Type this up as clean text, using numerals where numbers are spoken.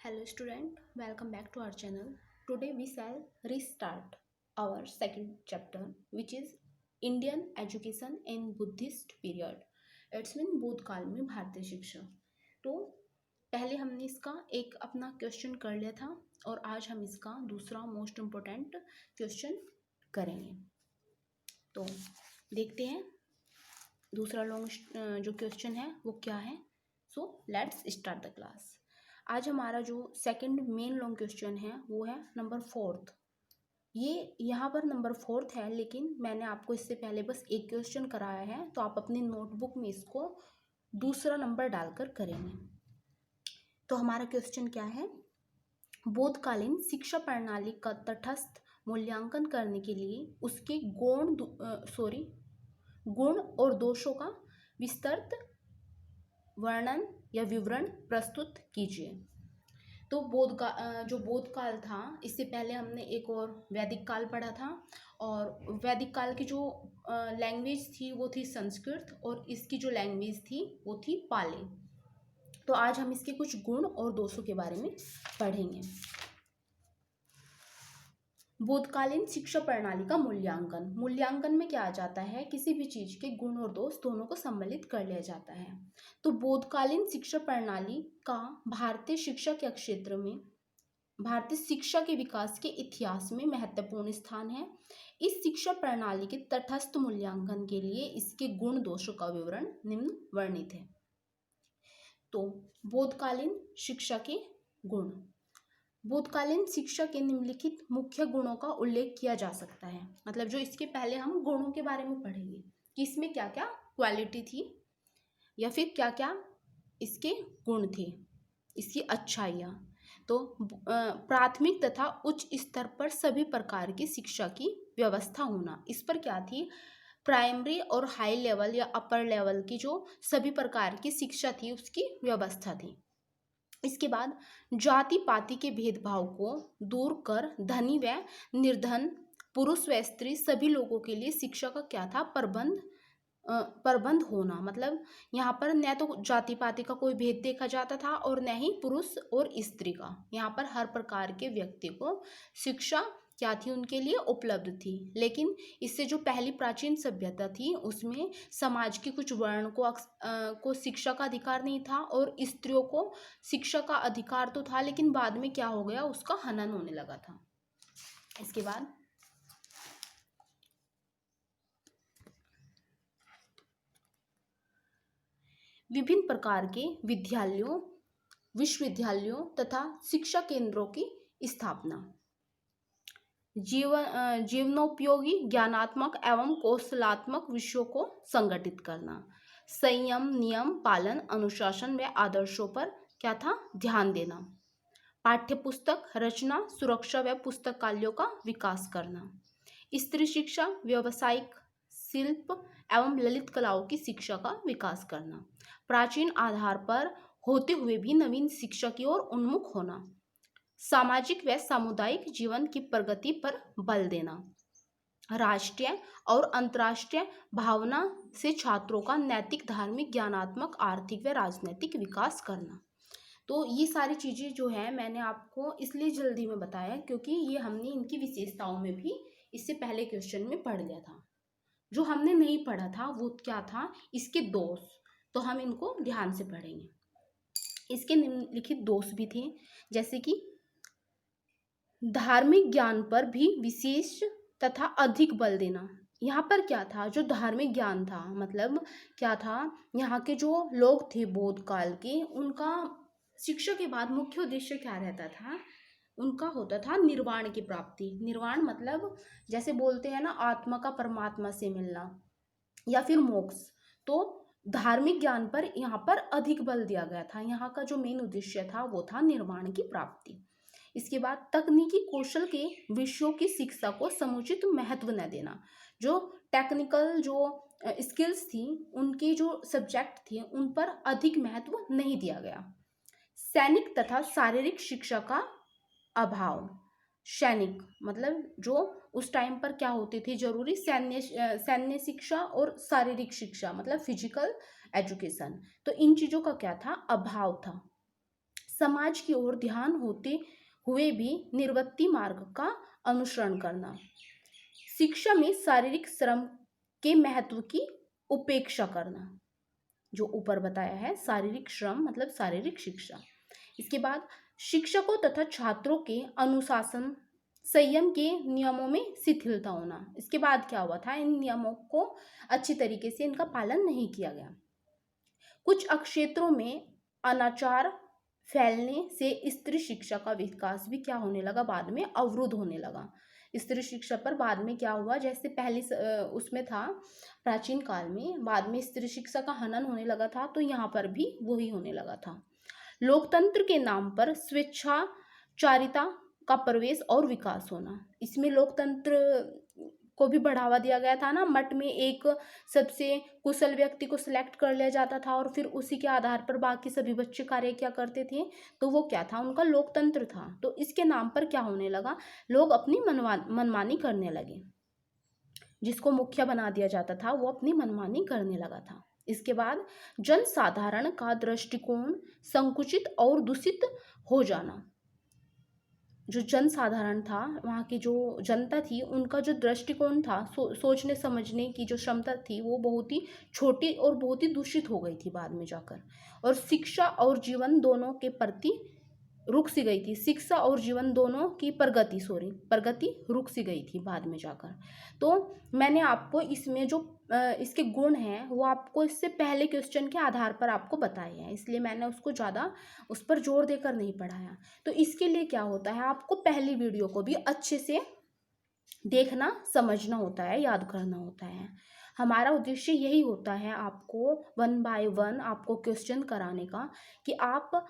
Hello student, welcome back to our channel. Today we shall restart our second chapter which is Indian education in Buddhist period. It's mean बौद्ध काल में भारतीय शिक्षा. तो पहले हमने इसका एक अपना क्वेश्चन कर लिया था और आज हम इसका दूसरा मोस्ट इम्पोर्टेंट क्वेश्चन करेंगे. तो देखते हैं दूसरा लॉन्ग जो क्वेश्चन है वो क्या है. So let's start the class. आज हमारा जो सेकंड मेन लॉन्ग क्वेश्चन है वो है नंबर 4. ये यहाँ पर नंबर 4 है, लेकिन मैंने आपको इससे पहले बस एक क्वेश्चन कराया है, तो आप अपनी नोटबुक में इसको दूसरा नंबर डालकर करेंगे. तो हमारा क्वेश्चन क्या है. बोधकालीन शिक्षा प्रणाली का तटस्थ मूल्यांकन करने के लिए उसके गुण और दोषों का विस्तृत वर्णन या विवरण प्रस्तुत कीजिए. तो जो बोध काल था, इससे पहले हमने एक और वैदिक काल पढ़ा था, और वैदिक काल की जो लैंग्वेज थी वो थी संस्कृत, और इसकी जो लैंग्वेज थी वो थी पाली. तो आज हम इसके कुछ गुण और दोषों के बारे में पढ़ेंगे. बोधकालीन शिक्षा प्रणाली का मूल्यांकन में क्या आ जाता है, किसी भी चीज के गुण और दोष दोनों को सम्मिलित कर लिया जाता है. तो बोधकालीन शिक्षा प्रणाली का भारतीय शिक्षा के क्षेत्र में भारतीय शिक्षा के विकास के इतिहास में महत्वपूर्ण स्थान है. इस शिक्षा प्रणाली के तटस्थ मूल्यांकन के लिए इसके गुण दोषों का विवरण निम्न वर्णित है. तो बोधकालीन शिक्षा के गुण. बोधकालीन शिक्षा के निम्नलिखित मुख्य गुणों का उल्लेख किया जा सकता है. मतलब जो इसके पहले हम गुणों के बारे में पढ़ेंगे कि इसमें क्या क्या क्वालिटी थी या फिर क्या क्या इसके गुण थे, इसकी अच्छाइयाँ. तो प्राथमिक तथा उच्च स्तर पर सभी प्रकार की शिक्षा की व्यवस्था होना. इस पर क्या थी, प्राइमरी और हाई लेवल या अपर लेवल की जो सभी प्रकार की शिक्षा थी उसकी व्यवस्था थी. इसके बाद जाति पाति के भेदभाव को दूर कर धनी व निर्धन, पुरुष व स्त्री सभी लोगों के लिए शिक्षा का क्या था, प्रबंध होना. मतलब यहाँ पर न तो जाति पाति का कोई भेद देखा जाता था और न ही पुरुष और स्त्री का. यहाँ पर हर प्रकार के व्यक्ति को शिक्षा क्या थी, उनके लिए उपलब्ध थी. लेकिन इससे जो पहली प्राचीन सभ्यता थी उसमें समाज के कुछ वर्ण को शिक्षा का अधिकार नहीं था, और स्त्रियों को शिक्षा का अधिकार तो था, लेकिन बाद में क्या हो गया, उसका हनन होने लगा था. इसके बाद विभिन्न प्रकार के विद्यालयों, विश्वविद्यालयों तथा शिक्षा केंद्रों की स्थापना. जीवनोपयोगी ज्ञानात्मक एवं कौशलात्मक विषयों को संगठित करना. संयम, नियम पालन, अनुशासन व आदर्शों पर क्या था, ध्यान देना. पाठ्यपुस्तक रचना, सुरक्षा व पुस्तकालयों का विकास करना. स्त्री शिक्षा, व्यावसायिक, शिल्प एवं ललित कलाओं की शिक्षा का विकास करना. प्राचीन आधार पर होते हुए भी नवीन शिक्षा की ओर उन्मुख होना. सामाजिक व सामुदायिक जीवन की प्रगति पर बल देना. राष्ट्रीय और अंतर्राष्ट्रीय भावना से छात्रों का नैतिक, धार्मिक, ज्ञानात्मक, आर्थिक व राजनीतिक विकास करना. तो ये सारी चीज़ें जो है मैंने आपको इसलिए जल्दी में बताया क्योंकि ये हमने इनकी विशेषताओं में भी इससे पहले क्वेश्चन में पढ़ लिया था. जो हमने नहीं पढ़ा था वो क्या था, इसके दोष. तो हम इनको ध्यान से पढ़ेंगे. इसके निम्नलिखित दोष भी थे, जैसे कि धार्मिक ज्ञान पर भी विशेष तथा अधिक बल देना. यहाँ पर क्या था, जो धार्मिक ज्ञान था, मतलब क्या था, यहाँ के जो लोग थे बौद्ध काल के, उनका शिक्षा के बाद मुख्य उद्देश्य क्या रहता था, उनका होता था निर्वाण की प्राप्ति. निर्वाण मतलब जैसे बोलते हैं ना, आत्मा का परमात्मा से मिलना या फिर मोक्ष. तो धार्मिक ज्ञान पर यहाँ पर अधिक बल दिया गया था. यहाँ का जो मेन उद्देश्य था वो था निर्वाण की प्राप्ति. इसके बाद तकनीकी कौशल के विषयों की शिक्षा को समुचित महत्व न देना. जो टेक्निकल जो स्किल्स थी, उनके जो सब्जेक्ट थे उन पर अधिक महत्व नहीं दिया गया. सैनिक तथा शारीरिक शिक्षा का अभाव. सैनिक मतलब जो उस टाइम पर क्या होते थे जरूरी, सैन्य शिक्षा और शारीरिक शिक्षा मतलब फिजिकल एजुकेशन. तो इन चीज़ों का क्या था, अभाव था. समाज की ओर ध्यान होते हुए भी निर्वृत्ति मार्ग का अनुसरण करना, शिक्षा में शारीरिक श्रम के महत्व की उपेक्षा करना, जो ऊपर बताया है शारीरिक श्रम मतलब शारीरिक शिक्षा। इसके बाद शिक्षकों तथा छात्रों के अनुशासन संयम के नियमों में शिथिलता होना। इसके बाद क्या हुआ था, इन नियमों को अच्छी तरीके से इनका पालन नहीं किया गया। कुछ क्षेत्रों में अनाचार फैलने से स्त्री शिक्षा का विकास भी क्या होने लगा, बाद में अवरुद्ध होने लगा। स्त्री शिक्षा पर बाद में क्या हुआ, जैसे पहले उसमें था प्राचीन काल में, बाद में स्त्री शिक्षा का हनन होने लगा था, तो यहाँ पर भी वही होने लगा था। लोकतंत्र के नाम पर स्वेच्छाचारिता का प्रवेश और विकास होना, इसमें लोकतंत्र को भी बढ़ावा दिया गया था ना। मठ में एक सबसे कुशल व्यक्ति को सिलेक्ट कर लिया जाता था और फिर उसी के आधार पर बाकी सभी बच्चे कार्य क्या करते थे, तो वो क्या था, उनका लोकतंत्र था। तो इसके नाम पर क्या होने लगा, लोग अपनी मनमानी करने लगे, जिसको मुखिया बना दिया जाता था वो अपनी मनमानी करने लगा था। इसके बाद जनसाधारण का दृष्टिकोण संकुचित और दूषित हो जाना, जो जनसाधारण था, वहाँ की जो जनता थी, उनका जो दृष्टिकोण था, सोचने समझने की जो क्षमता थी, वो बहुत ही छोटी और बहुत ही दूषित हो गई थी बाद में जाकर। और शिक्षा और जीवन दोनों के प्रति रुक सी गई थी, शिक्षा और जीवन दोनों की प्रगति रुक सी गई थी बाद में जाकर। तो मैंने आपको इसमें जो इसके गुण हैं वो आपको इससे पहले क्वेश्चन के आधार पर आपको बताए हैं, इसलिए मैंने उसको ज़्यादा उस पर जोर देकर नहीं पढ़ाया। तो इसके लिए क्या होता है, आपको पहली वीडियो को भी अच्छे से देखना, समझना होता है, याद करना होता है। हमारा उद्देश्य यही होता है आपको 1 बाय 1 आपको क्वेश्चन कराने का, कि आप